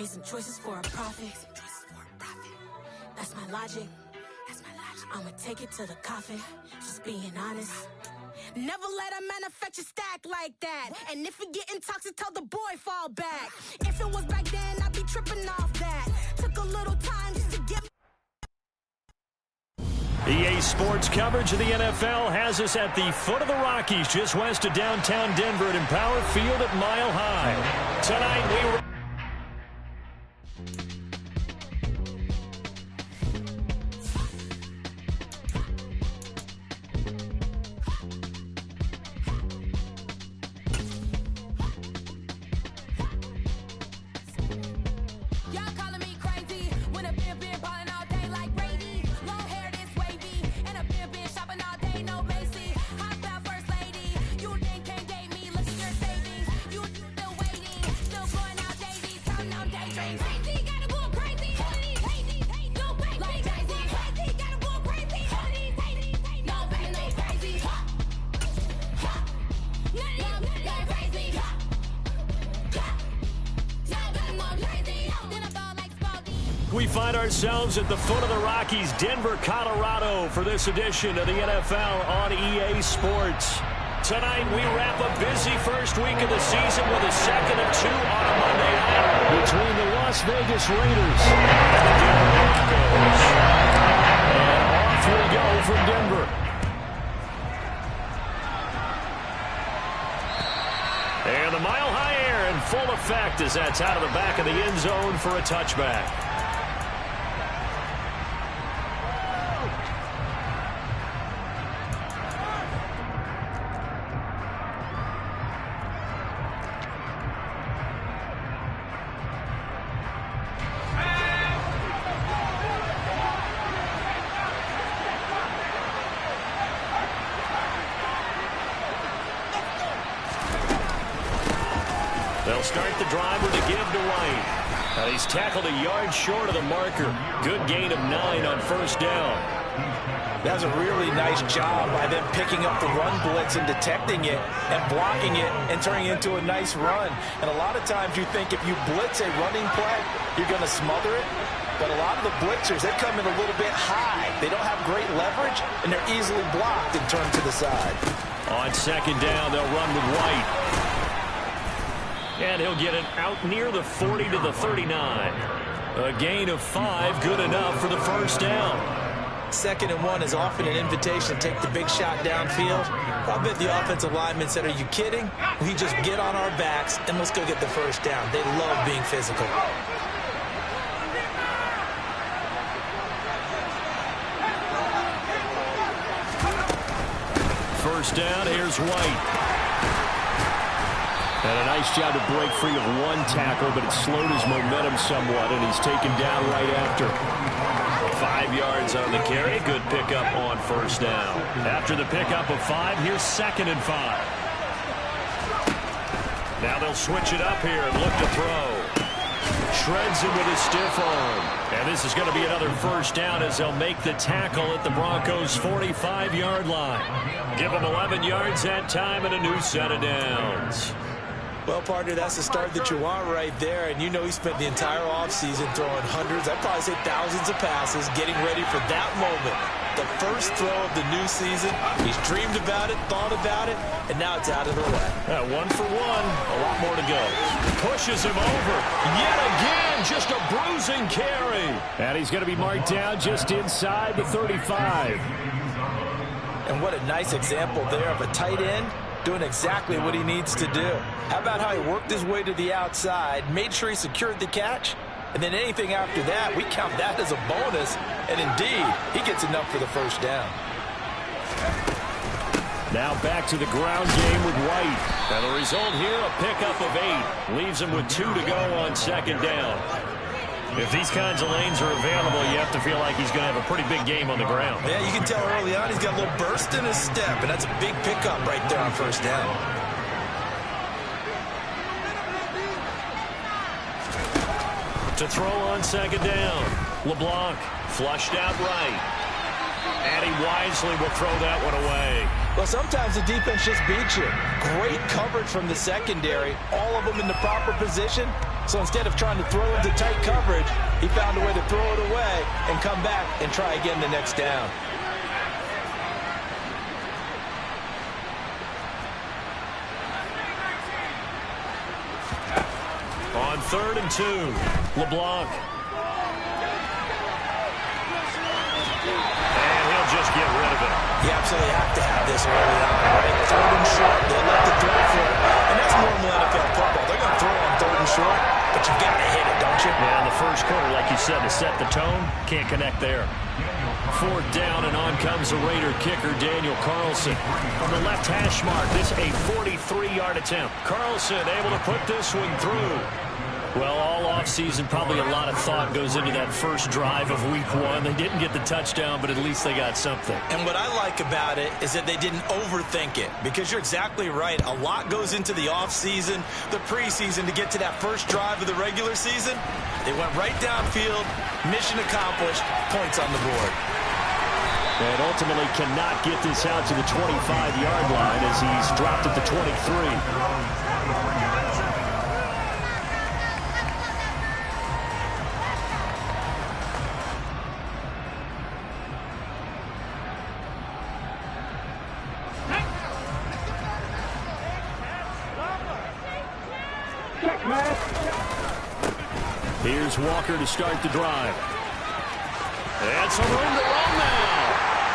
Made some choices for a profit. That's my logic. I'ma take it to the coffin. Just being honest. Never let a manufacture stack like that. And if it getting toxic, tell the boy fall back. If it was back then, I'd be tripping off that. Took a little time just to get. EA Sports coverage of the NFL has us at the foot of the Rockies, just west of downtown Denver at Empower Field at Mile High. Tonight we... We find ourselves at the foot of the Rockies, Denver, Colorado, for this edition of the NFL on EA Sports. Tonight, we wrap a busy first week of the season with a second of two on a Monday night between the Las Vegas Raiders and the Denver Broncos. And off we go from Denver. And the Mile High air in full effect as that's out of the back of the end zone for a touchback. They'll start the drive with a give to White. He's tackled a yard short of the marker. Good gain of 9 on first down. That's a really nice job by them picking up the run blitz and detecting it and blocking it and turning it into a nice run. And a lot of times you think if you blitz a running play, you're going to smother it. But a lot of the blitzers, they come in a little bit high. They don't have great leverage, and they're easily blocked and turned to the side. On second down, they'll run with White. And he'll get it out near the 40 to the 39. A gain of 5, good enough for the first down. 2nd and 1 is often an invitation to take the big shot downfield. I bet the offensive lineman said, are you kidding? We just get on our backs and let's go get the first down. They love being physical. First down, here's White. And a nice job to break free of one tackle, but it slowed his momentum somewhat, and he's taken down right after. 5 yards on the carry. Good pickup on first down. After the pickup of 5, here's 2nd and 5. Now they'll switch it up here and look to throw. Shreds him with his stiff arm. And this is going to be another first down as they'll make the tackle at the Broncos' 45-yard line. Give them 11 yards that time and a new set of downs. Well, partner, that's the start that you want right there. And you know he spent the entire offseason throwing hundreds, I'd probably say thousands of passes, getting ready for that moment. The first throw of the new season. He's dreamed about it, thought about it, and now it's out of the way. 1 for 1. A lot more to go. Pushes him over. Yet again, just a bruising carry. And he's going to be marked down just inside the 35. And what a nice example there of a tight end doing exactly what he needs to do. How about how he worked his way to the outside, made sure he secured the catch, and then anything after that, we count that as a bonus, and indeed, he gets enough for the first down. Now back to the ground game with White. And the result here, a pickup of 8. Leaves him with 2 to go on second down. If these kinds of lanes are available, you have to feel like he's going to have a pretty big game on the ground. Yeah, you can tell early on he's got a little burst in his step, and that's a big pickup right there on first down. To throw on second down. LeBlanc flushed out right. And he wisely will throw that one away. Well, sometimes the defense just beats you. Great coverage from the secondary. All of them in the proper position. So instead of trying to throw into tight coverage, he found a way to throw it away and come back and try again the next down. On 3rd and 2, LeBlanc. And he'll just get rid of it. You absolutely have to have this early on, right? 3rd and short, they'll let the throw for it. And that's normal NFL football. They're going to throw on 3rd and short, but you've got to hit it, don't you? Yeah, in the first quarter, like you said, to set the tone, can't connect there. 4th down, and on comes the Raider kicker, Daniel Carlson. From the left hash mark, this a 43-yard attempt. Carlson able to put this one through. Well, all offseason, probably a lot of thought goes into that first drive of Week 1. They didn't get the touchdown, but at least they got something. And what I like about it is that they didn't overthink it, because you're exactly right. A lot goes into the offseason, the preseason, to get to that first drive of the regular season. They went right downfield, mission accomplished, points on the board. And ultimately cannot get this out to the 25-yard line as he's dropped at the 23. Here's Walker to start the drive. And some room to run now.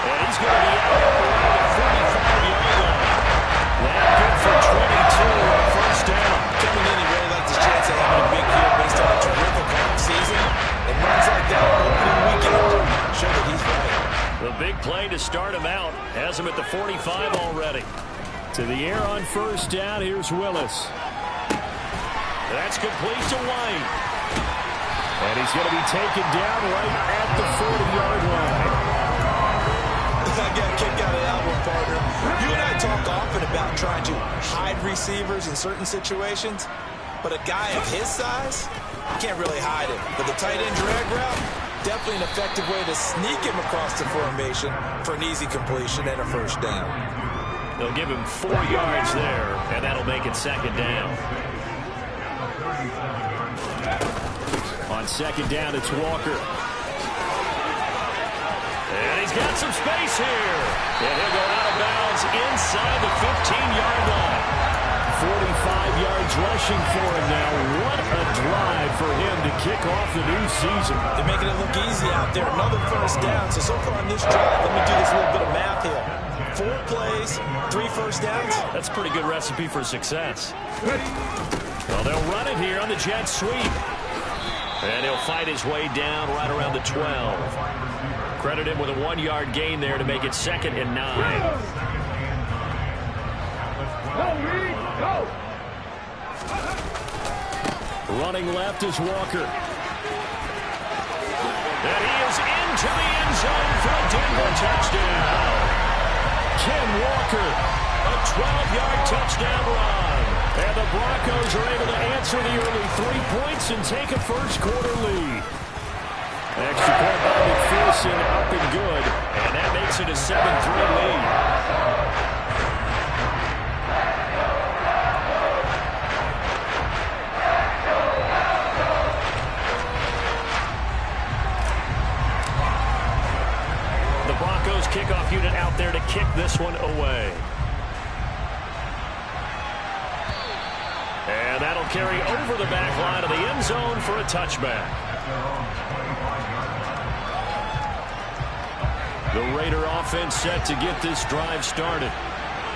And he's going to be out around the 45-yard line. That good for 22 on first down. Coming in, he really liked his chance of having a big year based on a terrific season. And runs like that on opening weekend show that he's right. The big play to start him out has him at the 45 already. To the air on first down, here's Willis. That's complete to White. And he's going to be taken down right at the 40-yard line. I got a kick out of that one, partner. You and I talk often about trying to hide receivers in certain situations, but a guy of his size, you can't really hide him. But the tight end drag route, definitely an effective way to sneak him across the formation for an easy completion and a first down. They'll give him 4 yards there, and that'll make it second down. On second down, it's Walker. And he's got some space here. And he'll go out of bounds inside the 15-yard line. 45 yards rushing for him now. What a drive for him to kick off the new season. They're making it look easy out there. Another first down. So far on this drive, let me do this little bit of math here. 4 plays, 3 first downs. That's a pretty good recipe for success. Well, they'll run it here on the jet sweep. And he'll fight his way down right around the 12. Credit him with a 1-yard gain there to make it 2nd and 9. Running left is Walker. And he is into the end zone for a Denver touchdown. Ken Walker, a 12-yard touchdown run. And the Broncos are able to answer the early 3 points and take a first-quarter lead. Extra point by McPherson, up and good. And that makes it a 7-3 lead. The Broncos kickoff unit out there to kick this one away. And that'll carry over the back line of the end zone for a touchback. The Raider offense set to get this drive started.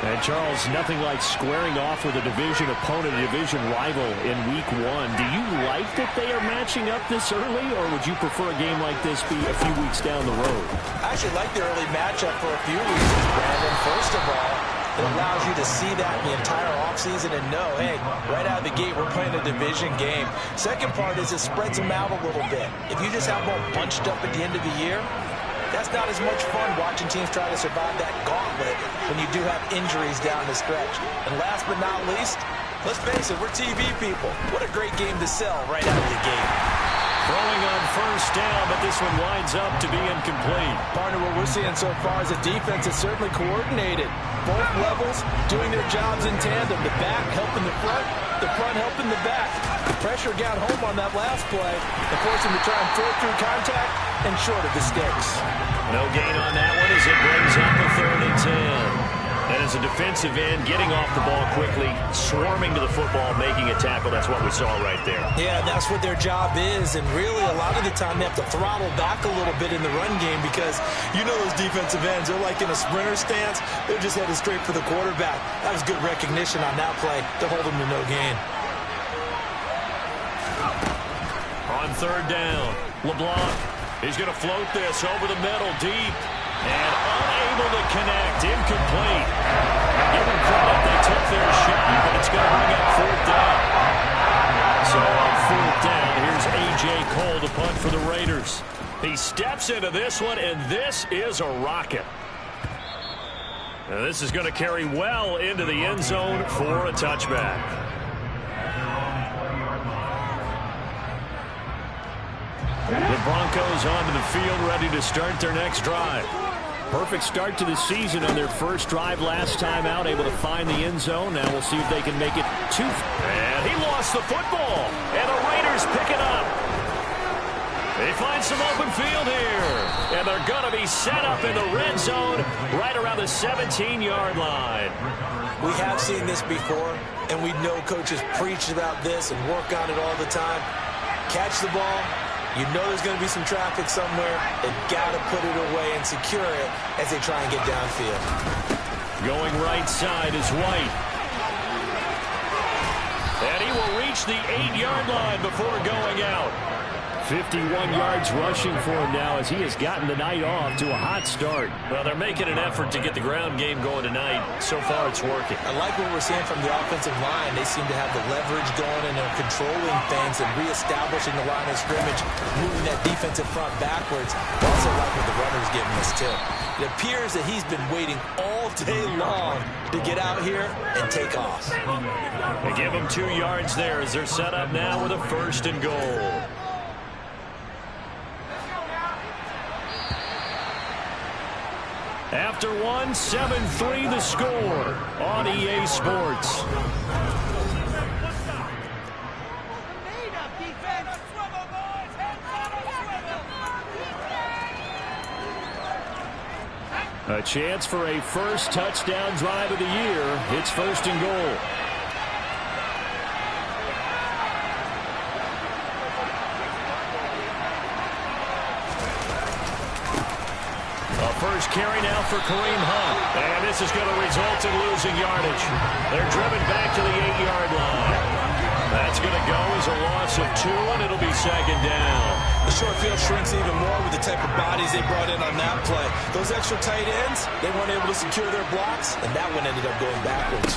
And, Charles, nothing like squaring off with a division opponent, a division rival in Week 1. Do you like that they are matching up this early, or would you prefer a game like this be a few weeks down the road? I actually like the early matchup for a few reasons, Brandon. First of all, it allows you to see that in the entire offseason and know, hey, right out of the gate, we're playing a division game. Second part is it spreads them out a little bit. If you just have them all bunched up at the end of the year, that's not as much fun watching teams try to survive that gauntlet when you do have injuries down the stretch. And last but not least, let's face it, we're TV people. What a great game to sell right out of the gate. Throwing on first down, but this this one winds up to be incomplete. Partner, what we're seeing so far is the defense is certainly coordinated. Both levels doing their jobs in tandem. The back helping the front helping the back. Pressure got home on that last play and forced him to try and throw through contact and short of the sticks. No gain on that one as it brings up a 3rd and 10. And as a defensive end, getting off the ball quickly, swarming to the football, making a tackle, that's what we saw right there. Yeah, that's what their job is, and really a lot of the time they have to throttle back a little bit in the run game because you know those defensive ends, they're like in a sprinter stance, they're just headed straight for the quarterback. That was good recognition on that play to hold them to no gain. On 3rd down, LeBlanc, he's going to float this over the middle, deep. And unable to connect, incomplete. Give them credit, they took their shot, but it's going to bring up 4th down. So on 4th down, here's A.J. Cole to punt for the Raiders. He steps into this one, and this is a rocket. Now this is going to carry well into the end zone for a touchback. The Broncos onto the field, ready to start their next drive. Perfect start to the season on their first drive last time out, able to find the end zone. Now we'll see if they can make it 2. And he lost the football, and the Raiders pick it up. They find some open field here, and they're going to be set up in the red zone right around the 17-yard line. We have seen this before, and we know coaches preach about this and work on it all the time. Catch the ball. You know there's going to be some traffic somewhere. They've got to put it away and secure it as they try and get downfield. Going right side is White. And he will reach the 8-yard line before going out. 51 yards rushing for him now as he has gotten the night off to a hot start. Well, they're making an effort to get the ground game going tonight. So far, it's working. I like what we're seeing from the offensive line. They seem to have the leverage going, and they're controlling things and reestablishing the line of scrimmage, moving that defensive front backwards. I also like what the runner's giving us, too. It appears that he's been waiting all day long to get out here and take off. They give him 2 yards there as they're set up now with a 1st and goal. After 1, 7-3 the score on EA Sports. A chance for a first touchdown drive of the year. It's 1st and goal. First carry now for Kareem Hunt. And this is going to result in losing yardage. They're driven back to the 8-yard line. That's going to go as a loss of 2, and it'll be 2nd down. The short field shrinks even more with the type of bodies they brought in on that play. Those extra tight ends, they weren't able to secure their blocks, and that one ended up going backwards.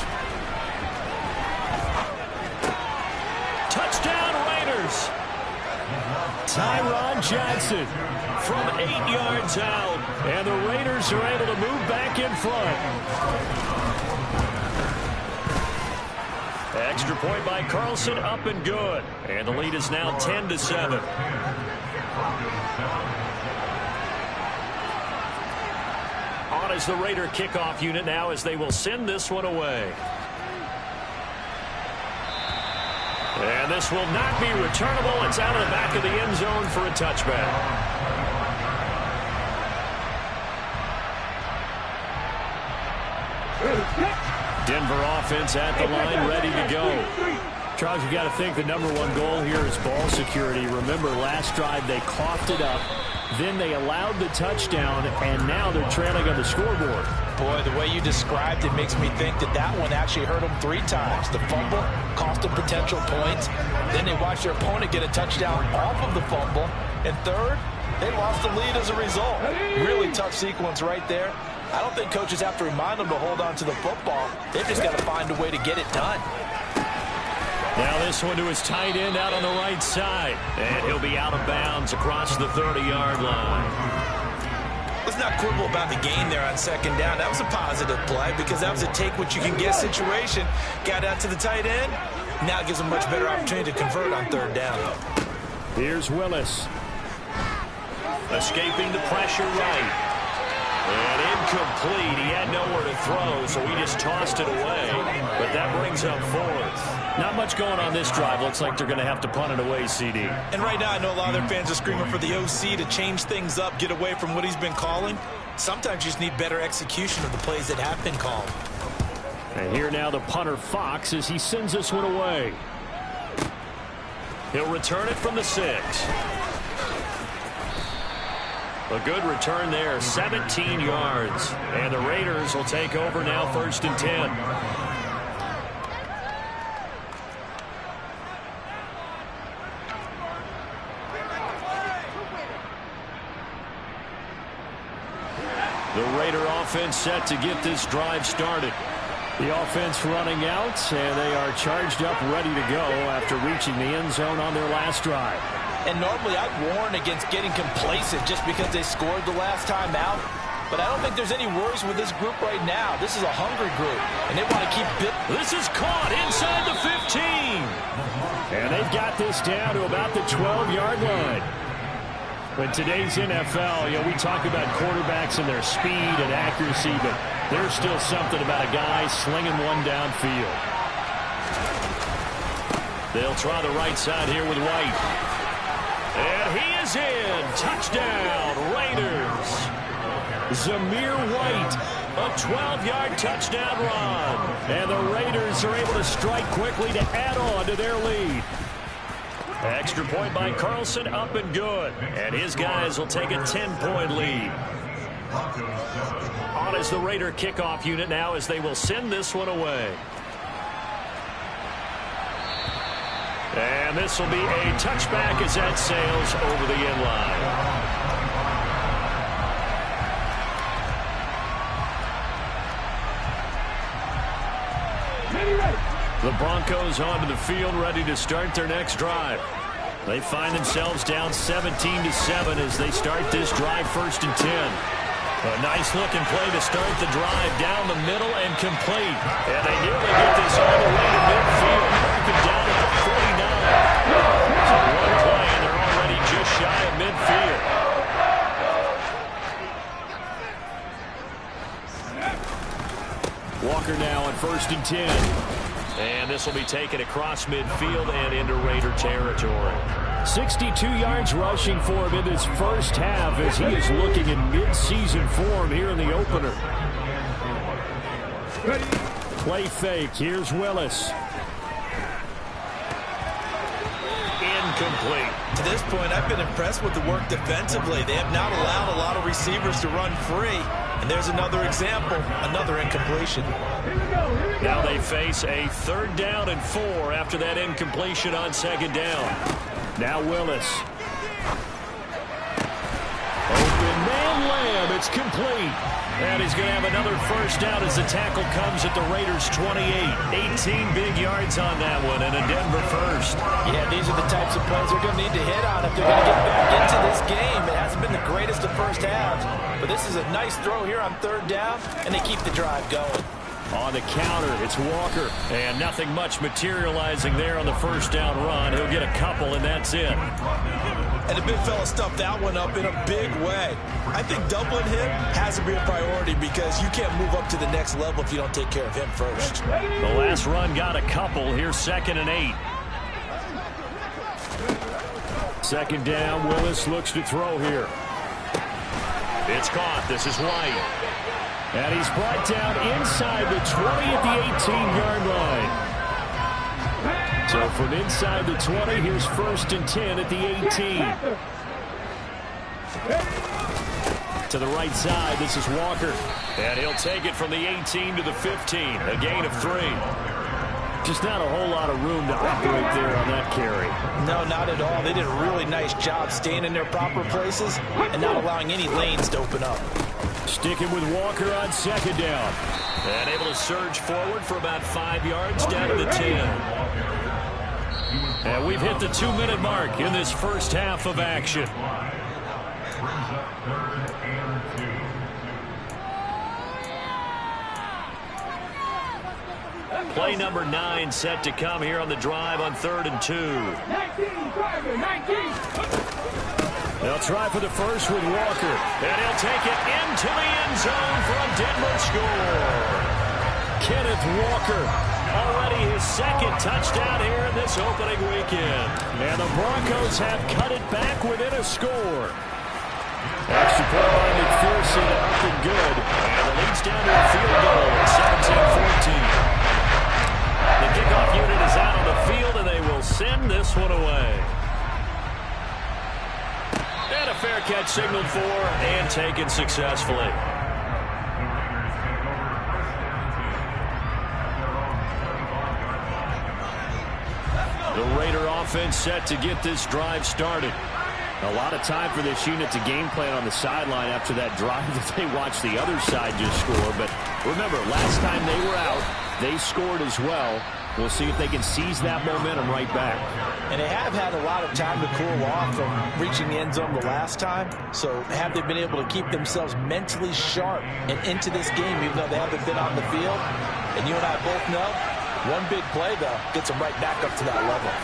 Touchdown Raiders. Tyron Johnson from 8 yards out, and the Raiders are able to move back in front. Extra point by Carlson, up and good, and the lead is now 10-7. On is the Raider kickoff unit now as they will send this one away. And this will not be returnable. It's out of the back of the end zone for a touchback. Denver offense at the line, ready to go. Charles, you got to think the #1 goal here is ball security. Remember, last drive they coughed it up. Then they allowed the touchdown, and now they're trailing on the scoreboard. Boy, the way you described it makes me think that that one actually hurt them 3 times. The fumble cost them potential points. Then they watched their opponent get a touchdown off of the fumble. And third, they lost the lead as a result. Really tough sequence right there. I don't think coaches have to remind them to hold on to the football. They've just got to find a way to get it done. Now this one to his tight end out on the right side. And he'll be out of bounds across the 30-yard line. Let's not quibble about the gain there on 2nd down. That was a positive play because that was a take-what-you-can-get situation. Got out to the tight end. Now it gives them much better opportunity to convert on 3rd down. Here's Willis. Escaping the pressure right. And incomplete. He had nowhere to throw, so he just tossed it away. But that brings up fourth. Not much going on this drive. Looks like they're going to have to punt it away, CD. And right now I know a lot of their fans are screaming for the OC to change things up, get away from what he's been calling. Sometimes you just need better execution of the plays that have been called. And here now the punter Fox as he sends this one away. He'll return it from the 6. A good return there, 17 yards. And the Raiders will take over now, 1st and 10. The Raider offense set to get this drive started. The offense running out, and they are charged up, ready to go after reaching the end zone on their last drive. And normally I'd warn against getting complacent just because they scored the last time out. But I don't think there's any worries with this group right now. This is a hungry group, and they want to keep This is caught inside the 15. And they've got this down to about the 12-yard line. In today's NFL, we talk about quarterbacks and their speed and accuracy, but there's still something about a guy slinging one downfield. They'll try the right side here with White. And he is in. Touchdown, Raiders. Zamir White, a 12-yard touchdown run. And the Raiders are able to strike quickly to add on to their lead. Extra point by Carlson, up and good. And his guys will take a 10-point lead. On is the Raider kickoff unit now as they will send this one away. And this will be a touchback as that sails over the end line. The Broncos onto the field, ready to start their next drive. They find themselves down 17-7 as they start this drive, 1st and 10. A nice-looking play to start the drive down the middle and complete. And they nearly get this all the way to midfield. Mark them down at the 49. So one play, and they're already just shy of midfield. Walker now on 1st and 10. And this will be taken across midfield and into Raider territory. 62 yards rushing for him in this first half as he is looking in mid-season form here in the opener. Play fake. Here's Willis. Incomplete. To this point, I've been impressed with the work defensively. They have not allowed a lot of receivers to run free. And there's another example, another incompletion. Now they face a 3rd down and 4 after that incompletion on 2nd down. Now Willis. Open man Lamb. It's complete. And he's going to have another 1st down as the tackle comes at the Raiders' 28. 18 big yards on that one and a Denver 1st. Yeah, these are the types of plays they're going to need to hit on if they're going to get back into this game. It hasn't been the greatest of first halves, but this is a nice throw here on 3rd down, and they keep the drive going. On the counter, it's Walker. And nothing much materializing there on the 1st down run. He'll get a couple, and that's it. And the big fella stuffed that one up in a big way. I think doubling him has to be a priority because you can't move up to the next level if you don't take care of him first. The last run got a couple. Here's 2nd and 8. 2nd down, Willis looks to throw here. It's caught. This is White. And he's brought down inside the 20 at the 18-yard line. So from inside the 20, here's 1st and 10 at the 18. To the right side, this is Walker. And he'll take it from the 18 to the 15. A gain of 3. Just not a whole lot of room to operate there on that carry. No, not at all. They did a really nice job staying in their proper places and not allowing any lanes to open up. Sticking with Walker on 2nd down. And able to surge forward for about 5 yards down to the 10. And we've hit the 2-minute mark in this first half of action. Play number 9 set to come here on the drive on 3rd and 2. They'll try for the first with Walker. And he'll take it into the end zone for a Denver score. Kenneth Walker, already his second touchdown here in this opening weekend. And the Broncos have cut it back within a score. Extra point by McPherson, up and good. And the lead's down to a field goal at 17-14. The kickoff unit is out on the field, and they will send this one away. And a fair catch signaled for and taken successfully. The Raider offense set to get this drive started. A lot of time for this unit to game plan on the sideline after that drive that they watched the other side just score. But remember, last time they were out, they scored as well. We'll see if they can seize that momentum right back. And they have had a lot of time to cool off from reaching the end zone the last time. So have they been able to keep themselves mentally sharp and into this game, even though they haven't been on the field? And you and I both know, one big play, though, gets them right back up to that level.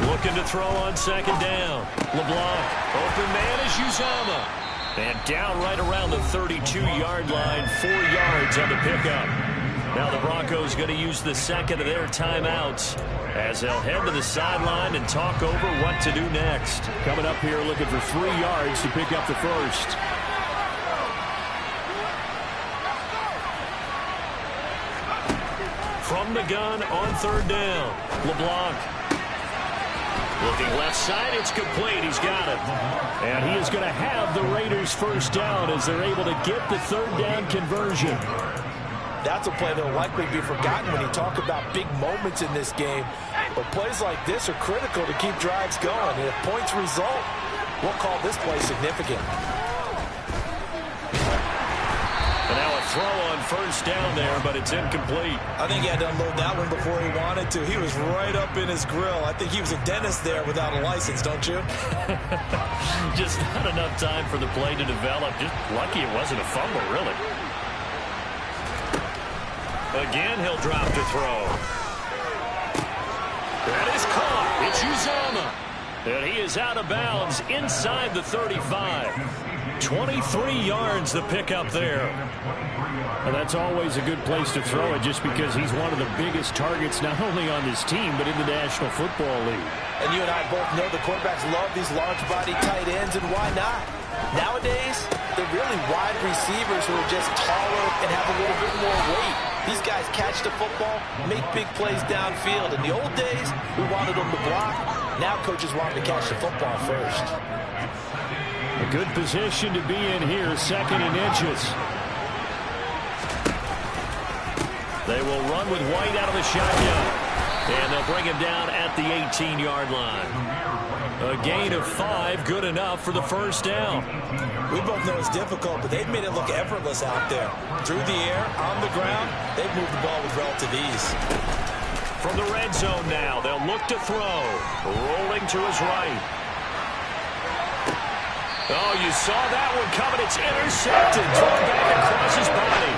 Looking to throw on second down. LeBlanc, open man is Uzomah. And down right around the 32-yard line, 4 yards on the pickup. Now the Broncos going to use the second of their timeouts as they'll head to the sideline and talk over what to do next. Coming up here looking for 3 yards to pick up the first. From the gun on third down, LeBlanc. Looking left side, it's complete. He's got it. And he is going to have the Raiders first down as they're able to get the third down conversion. That's a play that will likely be forgotten when you talk about big moments in this game. But plays like this are critical to keep drives going. And if points result, we'll call this play significant. And now a throw on first down there, but it's incomplete. I think he had to unload that one before he wanted to. He was right up in his grill. I think he was a dentist there without a license, don't you? Just not enough time for the play to develop. Just lucky it wasn't a fumble, really. Again, he'll drop to throw. That is caught. It's Uzomah. And he is out of bounds inside the 35. 23 yards the pickup there. Well, that's always a good place to throw it just because he's one of the biggest targets not only on this team but in the National Football League. And you and I both know the quarterbacks love these large-body tight ends, and why not? Nowadays, they're really wide receivers who are just taller and have a little bit more weight. These guys catch the football, make big plays downfield. In the old days, we wanted them to block. Now coaches want them to catch the football first. A good position to be in here, second and inches. They will run with White out of the shotgun. And they'll bring him down at the 18-yard line. A gain of 5, good enough for the first down. We both know it's difficult, but they've made it look effortless out there. Through the air, on the ground, they've moved the ball with relative ease. From the red zone now, they'll look to throw. Rolling to his right. Oh, you saw that one coming. It's intercepted. Thrown back across his body.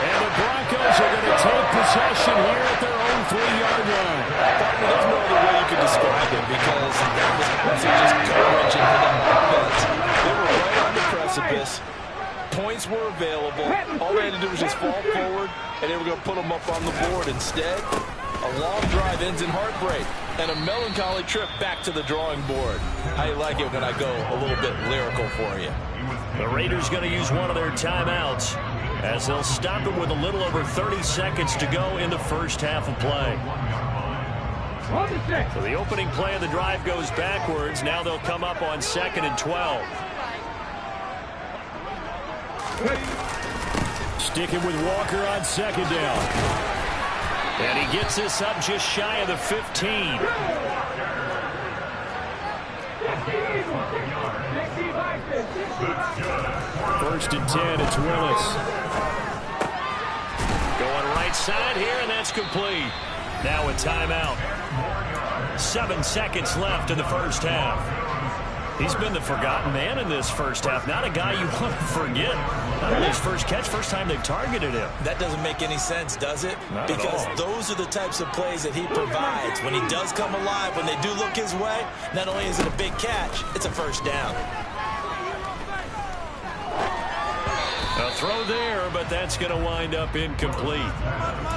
And the Broncos are going to take possession here at their own 3-yard line. There's no other way you could describe it because that was just gut-wrenching for them. They were right on the precipice. Points were available. All they had to do was just fall forward, and they were going to put them up on the board. Instead, a long drive ends in heartbreak and a melancholy trip back to the drawing board. I like it when I go a little bit lyrical for you. The Raiders going to use one of their timeouts as they'll stop it with a little over 30 seconds to go in the first half of play. So the opening play of the drive goes backwards. Now they'll come up on 2nd and 12. Sticking with Walker on second down. And he gets this up just shy of the 15. First and 10, it's Willis. Going right side here, and that's complete. Now a timeout. 7 seconds left in the first half. He's been the forgotten man in this first half. Not a guy you want to forget. Not only his first catch, first time they've targeted him. That doesn't make any sense, does it? Not because at all. those are the types of plays that he provides. When he does come alive, when they do look his way, not only is it a big catch, it's a first down. A throw there, but that's going to wind up incomplete.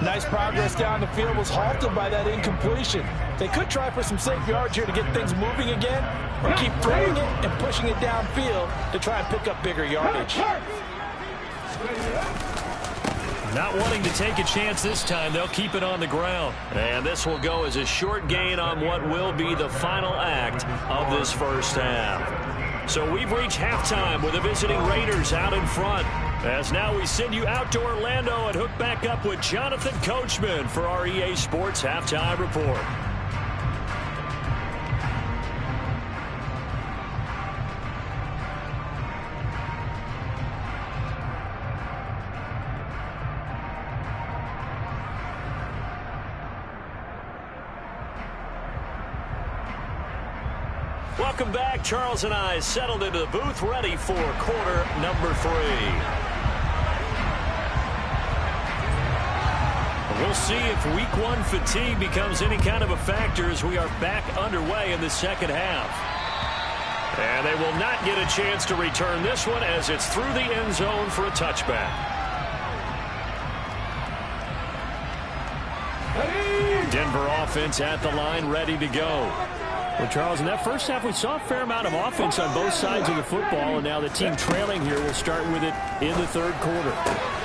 Nice progress down the field was halted by that incompletion. They could try for some safe yards here to get things moving again, or keep throwing it and pushing it downfield to try and pick up bigger yardage. Not wanting to take a chance this time, they'll keep it on the ground. And this will go as a short gain on what will be the final act of this first half. So we've reached halftime with the visiting Raiders out in front. As now we send you out to Orlando and hook back up with Jonathan Coachman for our EA Sports Halftime Report. Welcome back. Charles and I settled into the booth, ready for quarter number 3. We'll see if week 1 fatigue becomes any kind of a factor as we are back underway in the second half. And they will not get a chance to return this one as it's through the end zone for a touchback. Denver offense at the line, ready to go. Well, Charles, in that first half, we saw a fair amount of offense on both sides of the football, and now the team trailing here will start with it in the third quarter.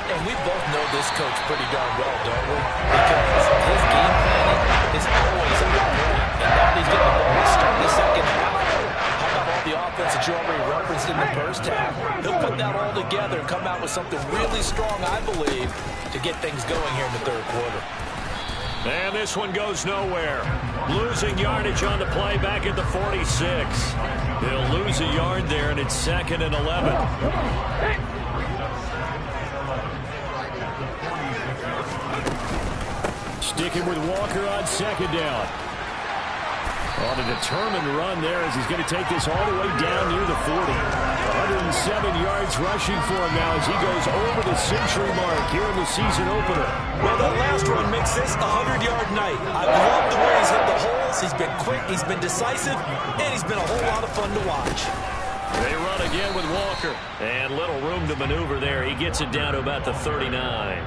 And we both know this coach pretty darn well, don't we? Because his game planning is always on point. And now he's getting the ball to start the second half. How about all the offense that you already referenced in the first half? He'll put that all together and come out with something really strong, I believe, to get things going here in the third quarter. And this one goes nowhere. Losing yardage on the play back at the 46. They'll lose a yard there, and it's 2nd and 11. Sticking with Walker on second down. On a determined run there as he's going to take this all the way down near the 40. 107 yards rushing for him now as he goes over the century mark here in the season opener. Well, that last run makes this a 100-yard night. I love the way he's hit the holes. He's been quick, he's been decisive, and he's been a whole lot of fun to watch. They run again with Walker. And little room to maneuver there. He gets it down to about the 39.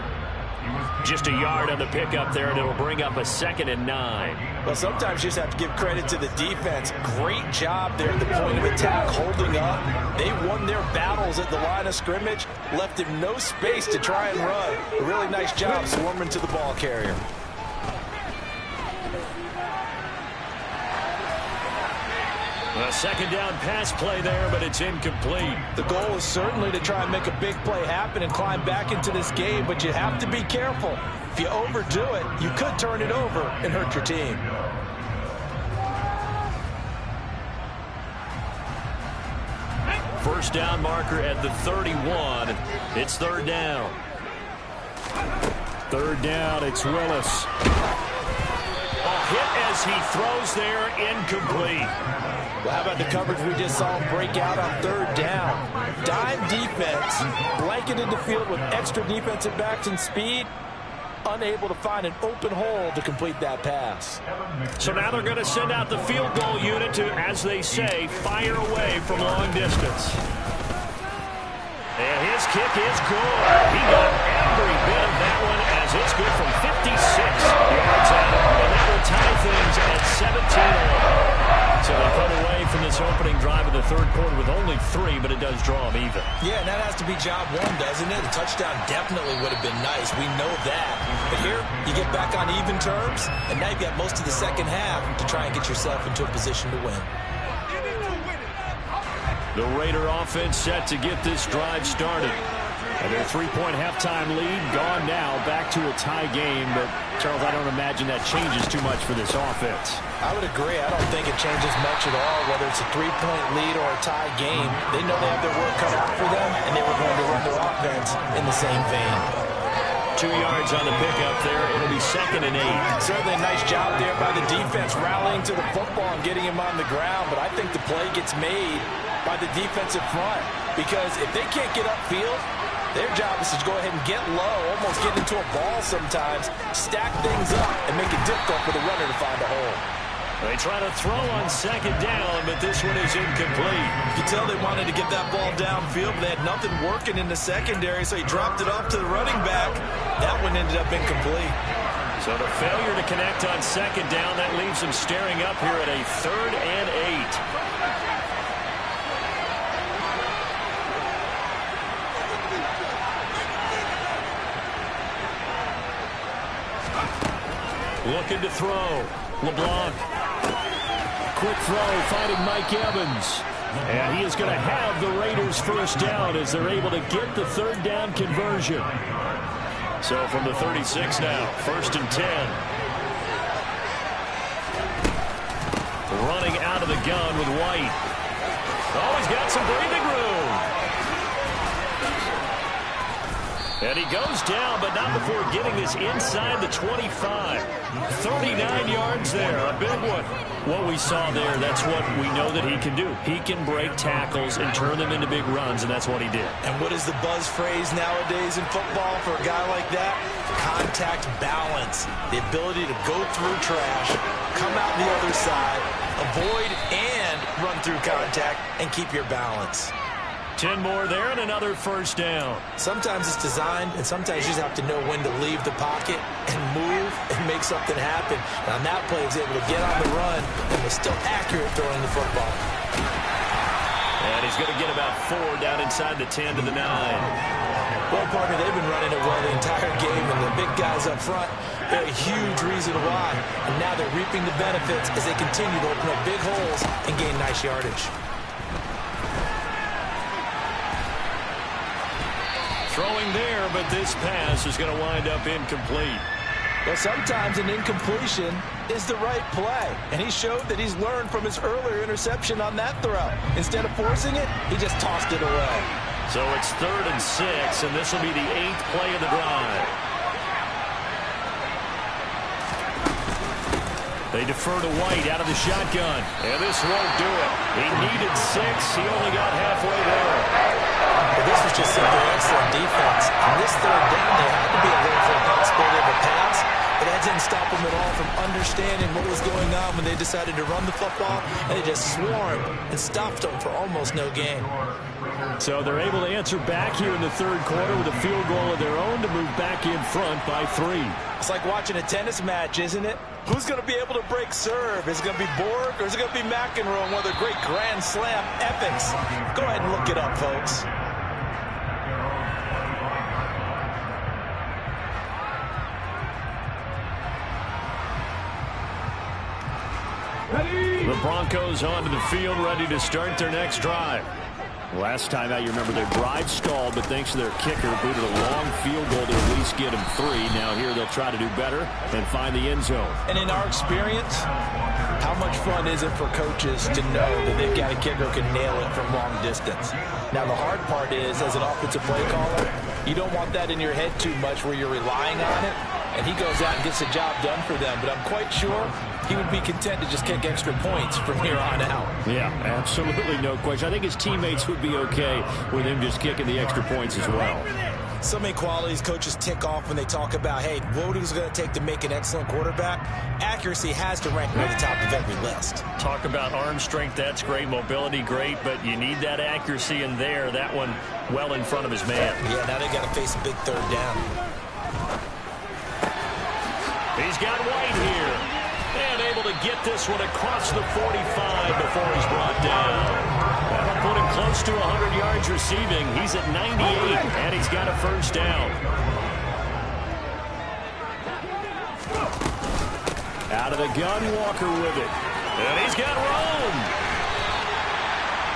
Just a yard on the pickup there, and it'll bring up a 2nd and 9. Well, sometimes you just have to give credit to the defense. Great job there at the point of attack, holding up. They won their battles at the line of scrimmage, left him no space to try and run. A really nice job swarming to the ball carrier. A second down pass play there, but it's incomplete. The goal is certainly to try and make a big play happen and climb back into this game, but you have to be careful. If you overdo it, you could turn it over and hurt your team. First down marker at the 31. It's 3rd down. 3rd down, it's Willis. A hit as he throws there, incomplete. Well, how about the coverage we just saw him break out on 3rd down? Dime defense, blanketed the field with extra defensive backs and speed, unable to find an open hole to complete that pass. So now they're going to send out the field goal unit to, as they say, fire away from long distance. And his kick is good. He got every bit of that one as it's good from 56 yards out. And that will tie things at 17-11. So they put away from this opening drive of the third quarter with only 3, but it does draw them even. Yeah, and that has to be job 1, doesn't it? A touchdown definitely would have been nice. We know that. But here, you get back on even terms, and now you've got most of the second half to try and get yourself into a position to win. The Raider offense set to get this drive started. And their 3-point halftime lead gone now, back to a tie game. But, Charles, I don't imagine that changes too much for this offense. I would agree. I don't think it changes much at all, whether it's a 3-point lead or a tie game. They know they have their work cut out for them, and they were going to run their offense in the same vein. 2 yards on the pickup there. It'll be 2nd and 8. Certainly a nice job there by the defense rallying to the football and getting him on the ground. But I think the play gets made by the defensive front, because if they can't get upfield, their job is to go ahead and get low, almost get into a ball sometimes, stack things up, and make it difficult for the runner to find a hole. They try to throw on 2nd down, but this one is incomplete. You can tell they wanted to get that ball downfield, but they had nothing working in the secondary, so he dropped it off to the running back. That one ended up incomplete. So the failure to connect on 2nd down, that leaves them staring up here at a 3rd and 8. Looking to throw. LeBlanc. Quick throw, finding Mike Evans. And he is going to have the Raiders first down as they're able to get the 3rd down conversion. So from the 36 now, 1st and 10. Running out of the gun with White. Oh, he's got some breathing room. And he goes down, but not before getting this inside the 25. 39 yards there, a big one. What we saw there, that's what we know that he can do. He can break tackles and turn them into big runs, and that's what he did. And what is the buzz phrase nowadays in football for a guy like that? Contact balance. The ability to go through trash, come out the other side, avoid and run through contact, and keep your balance. 10 more there and another first down. Sometimes it's designed, and sometimes you just have to know when to leave the pocket and move and make something happen. And on that play, he was able to get on the run and was still accurate throwing the football. And he's going to get about 4 down inside the 10 to the 9. Well, partner, they've been running it well the entire game, and the big guys up front, they're a huge reason why. And now they're reaping the benefits as they continue to open up big holes and gain nice yardage. Throwing there, but this pass is going to wind up incomplete. Well, sometimes an incompletion is the right play, and he showed that he's learned from his earlier interception on that throw. Instead of forcing it, he just tossed it away. So it's 3rd and 6, and this will be the 8th play of the drive. They defer to White out of the shotgun, and this won't do it. He needed 6. He only got halfway there. But this was just simply excellent defense. On this 3rd down, they had to be alert for a possibility of a pass, but that didn't stop them at all from understanding what was going on when they decided to run the football, and they just swarmed and stopped them for almost no gain. So they're able to answer back here in the 3rd quarter with a field goal of their own to move back in front by 3. It's like watching a tennis match, isn't it? Who's going to be able to break serve? Is it going to be Borg or is it going to be McEnroe, one of the great Grand Slam epics? Go ahead and look it up, folks. The Broncos onto the field, ready to start their next drive. Last time out, you remember their drive stalled, but thanks to their kicker, booted a long field goal to at least get them 3. Now here they'll try to do better and find the end zone. And in our experience, how much fun is it for coaches to know that they've got a kicker who can nail it from long distance? Now the hard part is, as an offensive play caller, you don't want that in your head too much where you're relying on it, and he goes out and gets the job done for them. But I'm quite sure he would be content to just kick extra points from here on out. Yeah, absolutely no question. I think his teammates would be okay with him just kicking the extra points as well. So many qualities coaches tick off when they talk about, hey, what is it going to take to make an excellent quarterback? Accuracy has to rank near the top of every list. Talk about arm strength, that's great. Mobility, great, but you need that accuracy in there. That one well in front of his man. Yeah, now they got to face a big 3rd down. He's got White here. And able to get this one across the 45 before he's brought down. That'll put him close to 100 yards receiving. He's at 98, and he's got a first down. Out of the gun, Walker with it. And he's got Rome.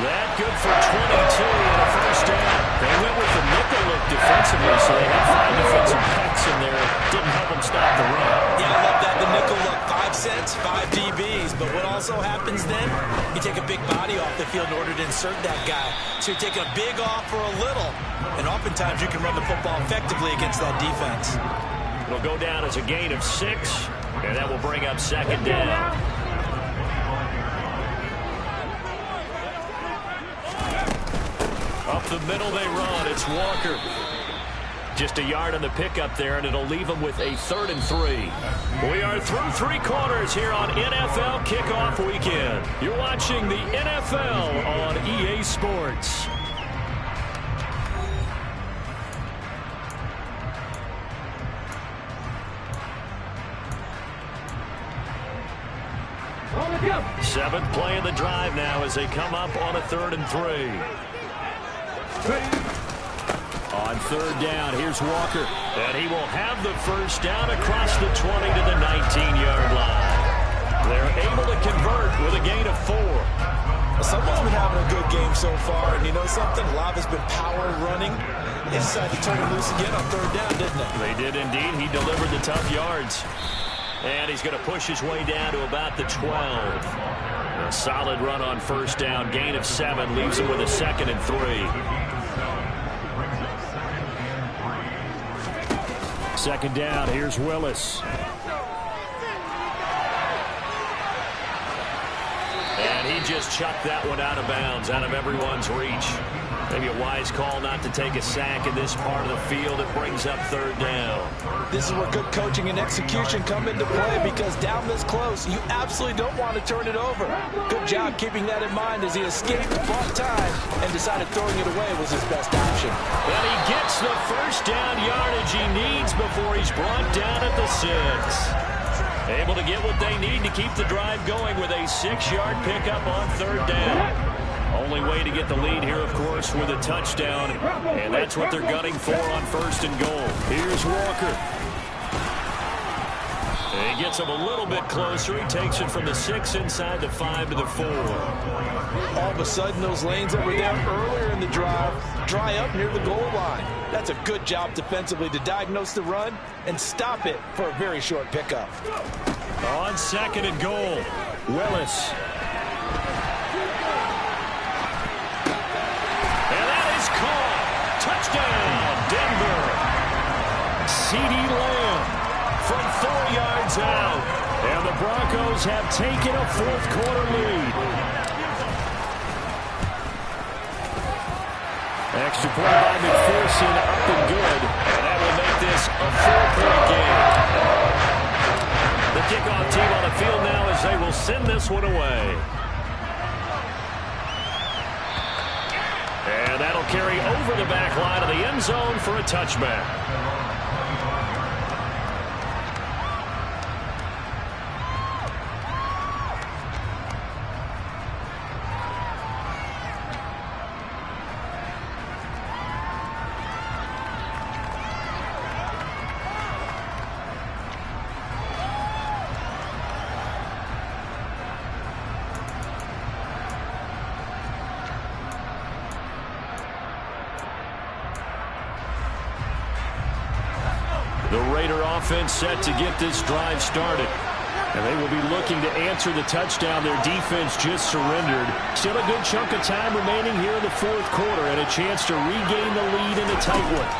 That good for 22 and a first down. They went with the nickel look defensively, so they had 5 defensive backs in there. Didn't help them stop the run. Yeah, I love that. The nickel look, 5 cents, 5 DBs. But what also also happens then, you take a big body off the field in order to insert that guy. So you're taking a big off for a little. And oftentimes you can run the football effectively against that defense. It'll go down as a gain of 6, and that will bring up second down. Up the middle they run. It's Walker. Just a yard on the pickup there, and it'll leave them with a 3rd and 3. We are through 3 quarters here on NFL Kickoff Weekend. You're watching the NFL on EA Sports. Seventh play of the drive now as they come up on a 3rd and 3. On 3rd down, here's Walker. And he will have the first down across the 20 to the 19-yard line. They're able to convert with a gain of 4. Someone's been having a good game so far, and you know something? A lot of it's been power running. They decided to turn him loose again on 3rd down, didn't they? They did indeed. He delivered the tough yards. And he's going to push his way down to about the 12. A solid run on 1st down. Gain of 7 leaves him with a 2nd and 3. 2nd down. Here's Willis. And he just chucked that one out of bounds, out of everyone's reach. Maybe a wise call not to take a sack in this part of the field. It brings up 3rd down. This is where good coaching and execution come into play, because down this close, you absolutely don't want to turn it over. Good job keeping that in mind as he escaped, bought time, and decided throwing it away was his best option. And he gets the first down yardage he needs before he's brought down at the 6. Able to get what they need to keep the drive going with a 6-yard pickup on 3rd down. Only way to get the lead here, of course, with a touchdown, and that's what they're gunning for on 1st and goal. Here's Walker. And he gets him a little bit closer. He takes it from the 6 inside the 5 to the 4. All of a sudden, those lanes that were down earlier in the drive dry up near the goal line. That's a good job defensively to diagnose the run and stop it for a very short pickup. On 2nd and goal, Willis. Touchdown, Denver. CeeDee Lamb from 4 yards out. And the Broncos have taken a 4th quarter lead. Extra point by McPherson, up and good. And that will make this a 4-point game. The kickoff team on the field now as they will send this one away. And that'll carry over the back line of the end zone for a touchback. The Raider offense set to get this drive started. And they will be looking to answer the touchdown their defense just surrendered. Still a good chunk of time remaining here in the 4th quarter and a chance to regain the lead in a tight one.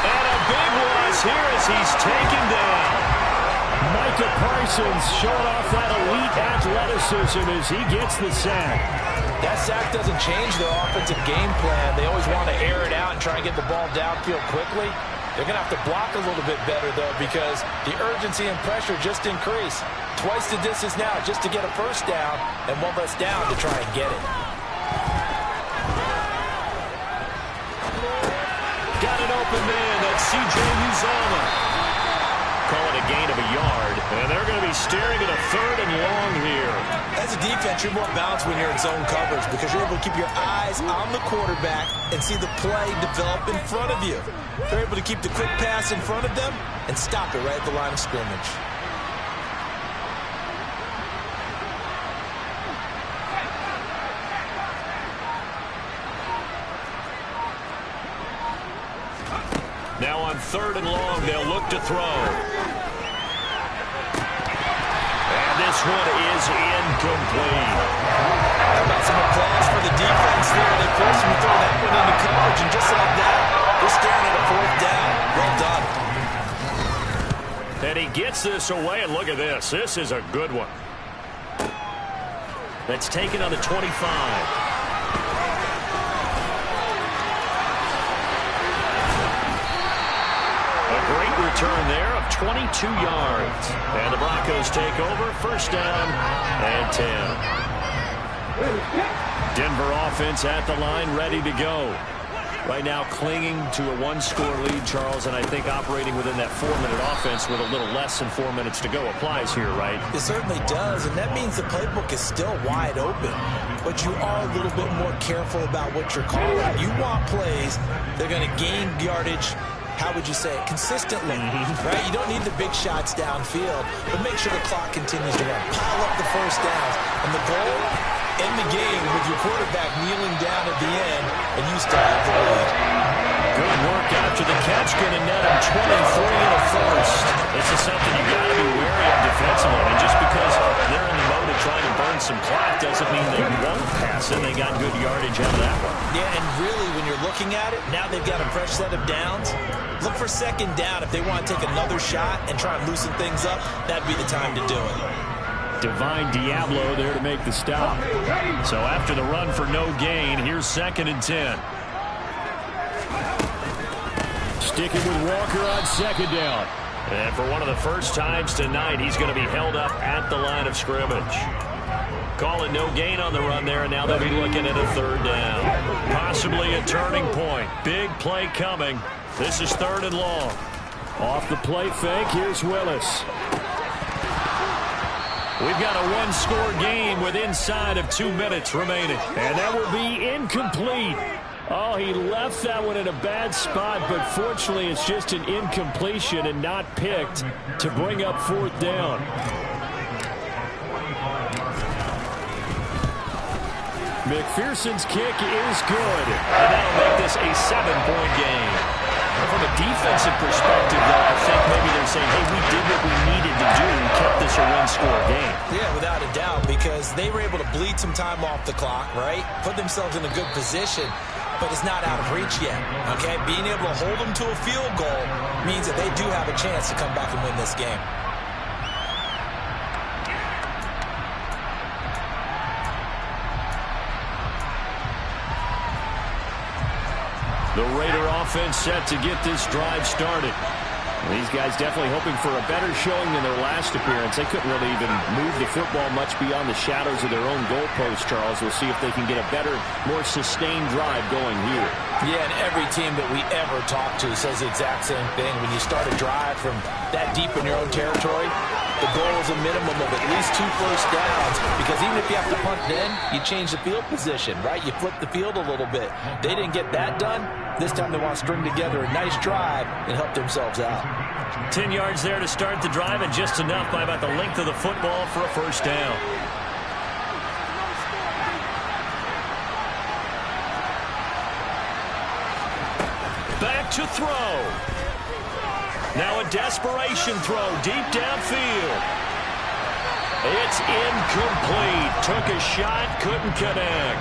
And a big loss here as he's taken down. Micah Parsons showing off that elite athleticism as he gets the sack. That sack doesn't change their offensive game plan. They always want to air it out and try and get the ball downfield quickly. They're going to have to block a little bit better, though, because the urgency and pressure just increase. Twice the distance now just to get a first down, and one less down to try and get it. Got an open man. That's C.J. Uzomah. Call it a gain of a yard, and they're going to be staring at a 3rd and long here. As a defense, you're more balanced when you're in zone coverage because you're able to keep your eyes on the quarterback and see the play develop in front of you. They're able to keep the quick pass in front of them and stop it right at the line of scrimmage. Now on 3rd and long, they'll look to throw. this one is incomplete. How about some applause for the defense there? They forced him to throw that one into coverage, and just like that, they're staring at a fourth down. Well done. And he gets this away, and look at this. This is a good one. That's taken on the 25. Great return there of 22 yards. And the Broncos take over, first down and 10. Denver offense at the line, ready to go. Right now clinging to a one-score lead, Charles, and I think operating within that 4-minute offense with a little less than 4 minutes to go applies here, right? It certainly does, and that means the playbook is still wide open. But you are a little bit more careful about what you're calling. You want plays that are going to gain yardage, how would you say it, consistently, right? You don't need the big shots downfield, but make sure the clock continues to run. Pile up the first downs. And the goal, end the game with your quarterback kneeling down at the end, and you still have the lead. Good work after the catch, going to net him 23 and a first. This is something you got to be wary of defensively. And just because they're in the mode of trying to burn some clock doesn't mean they won't pass it. They got good yardage out of that one. Yeah, and really, when you're looking at it, now they've got a fresh set of downs. Look for second down. If they want to take another shot and try and loosen things up, that'd be the time to do it. Divine Diablo there to make the stop. So after the run for no gain, here's 2nd and 10. Sticking with Walker on 2nd down. And for one of the first times tonight, he's going to be held up at the line of scrimmage. Calling no gain on the run there, and now they'll be looking at a 3rd down. Possibly a turning point. Big play coming. This is 3rd and long. Off the play fake, here's Willis. We've got a one-score game with inside of 2 minutes remaining. And that will be incomplete. Oh, he left that one in a bad spot, but fortunately it's just an incompletion and not picked to bring up 4th down. McPherson's kick is good. And that'll make this a 7-point game. From a defensive perspective, though, I think maybe they're saying, hey, we did what we needed to do and kept this a one-score game. Yeah, without a doubt, because they were able to bleed some time off the clock, right? Put themselves in a good position, but it's not out of reach yet, okay? Being able to hold them to a field goal means that they do have a chance to come back and win this game. The Raider offense set to get this drive started. These guys definitely hoping for a better showing than their last appearance. They couldn't really even move the football much beyond the shadows of their own goalpost, Charles. We'll see if they can get a better, more sustained drive going here. Yeah, and every team that we ever talk to says the exact same thing. When you start a drive from that deep in your own territory, the goal is a minimum of at least 2 first downs, because even if you have to punt then, you change the field position, right? You flip the field a little bit. They didn't get that done. This time they want to string together a nice drive and help themselves out. 10 yards there to start the drive, and just enough by about the length of the football for a first down. Back to throw. Now a desperation throw deep downfield. It's incomplete. Took a shot, couldn't connect.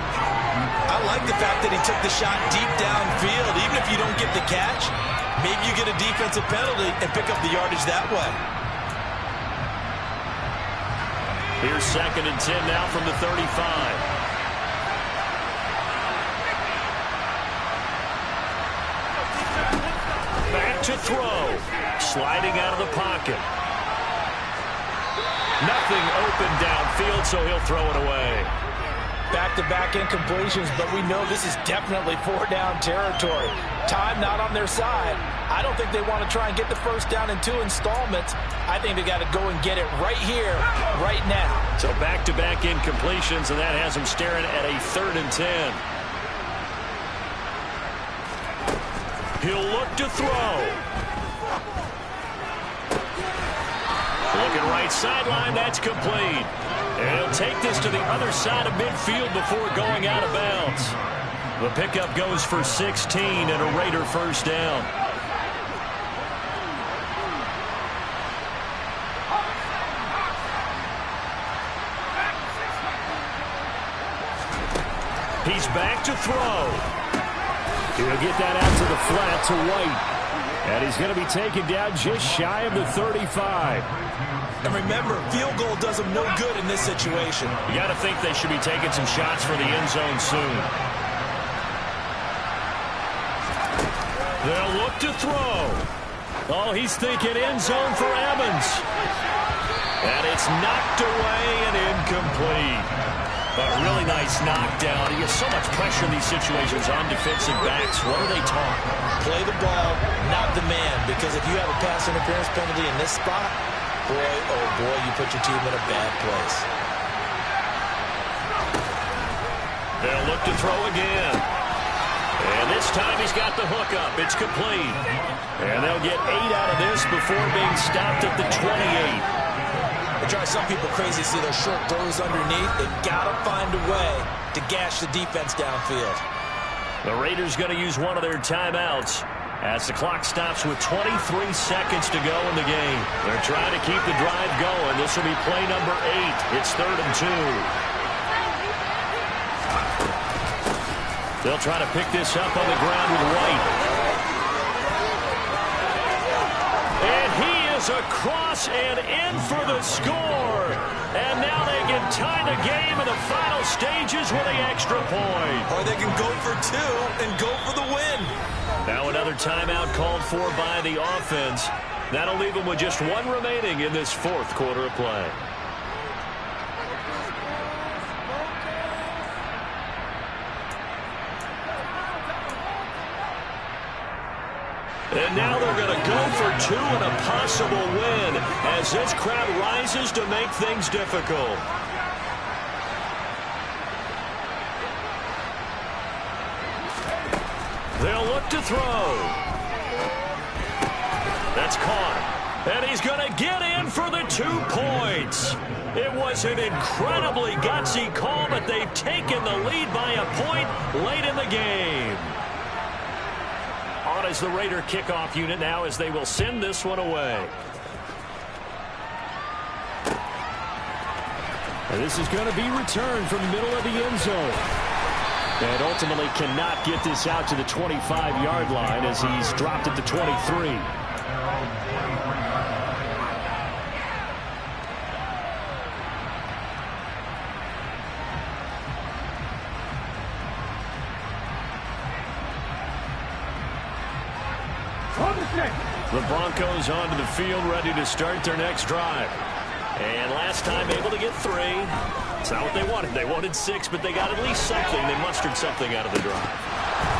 I like the fact that he took the shot deep downfield. Even if you don't get the catch, maybe you get a defensive penalty and pick up the yardage that way. Here's 2nd and 10 now from the 35. Back to throw. Sliding out of the pocket. Nothing open downfield, so he'll throw it away. Back-to-back incompletions, but we know this is definitely 4-down territory. Time not on their side. I don't think they want to try and get the first down in 2 installments. I think they got to go and get it right here, right now. So back-to-back incompletions, and that has them staring at a 3rd and 10. He'll look to throw. Looking right sideline, that's complete. And he'll take this to the other side of midfield before going out of bounds. The pickup goes for 16 and a Raider first down. He's back to throw. He'll get that out to the flat to White. And he's going to be taken down just shy of the 35. And remember, field goal does them no good in this situation. You got to think they should be taking some shots for the end zone soon. They'll look to throw. Oh, he's thinking end zone for Evans. And it's knocked away and incomplete. A really nice knockdown. He has so much pressure in these situations on defensive backs. What are they taught? Play the ball, not the man. Because if you have a pass interference penalty in this spot, boy, oh boy, you put your team in a bad place. They'll look to throw again. And this time he's got the hook up. It's complete. And they'll get 8 out of this before being stopped at the 28. They drive some people crazy to see those short throws underneath. They've got to find a way to gash the defense downfield. The Raiders going to use one of their timeouts as the clock stops with 23 seconds to go in the game. They're trying to keep the drive going. This will be play number 8. It's 3rd and 2. They'll try to pick this up on the ground with White. And he is across and in for the score. And now they can tie the game in the final stages with the extra point. Or they can go for 2 and go for the win. Now another timeout called for by the offense. That'll leave them with just 1 remaining in this 4th quarter of play. And now they're going to go for 2 and a possible win as this crowd rises to make things difficult. They'll look to throw. That's caught. And he's going to get in for the 2 points. It was an incredibly gutsy call, but they've taken the lead by a point late in the game. On is the Raider kickoff unit now as they will send this one away. And this is going to be returned from the middle of the end zone. And ultimately cannot get this out to the 25-yard line as he's dropped at the 23. The Broncos onto the field, ready to start their next drive. And last time able to get 3. It's not what they wanted. They wanted 6, but they got at least something. They mustered something out of the drive.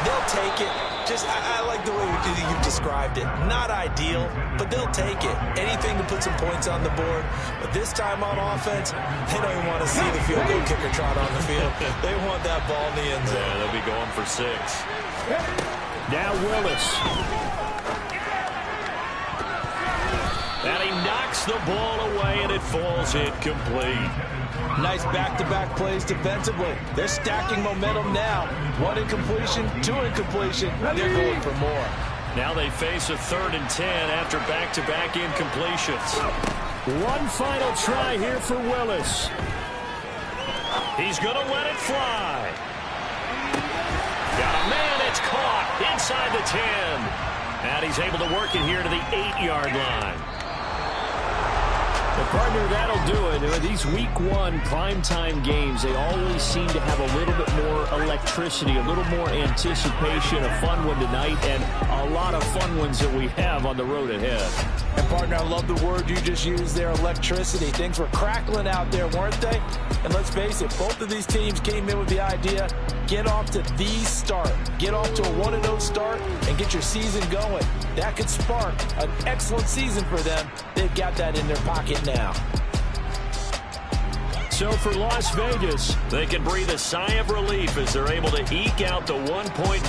They'll take it. I like the way you've described it. Not ideal, but they'll take it. Anything to put some points on the board. But this time on offense, they don't even want to see the field goal kicker trot on the field. They want that ball in the end zone. Yeah, they'll be going for 6. Now Willis. And he knocks the ball away, and it falls incomplete. Nice back-to-back plays defensively. They're stacking momentum now. 1 incompletion, 2 incompletion. They're going for more. Now they face a 3rd and 10 after back-to-back incompletions. One final try here for Willis. He's going to let it fly. Got a man, it's caught inside the 10. And he's able to work it here to the 8-yard line. Well, partner, that'll do it. These Week 1 primetime games, they always seem to have a little bit more electricity, a little more anticipation, a fun one tonight, and a lot of fun ones that we have on the road ahead. And, partner, I love the word you just used there, electricity. Things were crackling out there, weren't they? And let's face it, both of these teams came in with the idea, get off to the start. Get off to a 1-0 start and get your season going. That could spark an excellent season for them. They've got that in their pocket now. So for Las Vegas, they can breathe a sigh of relief as they're able to eke out the 1-point victory.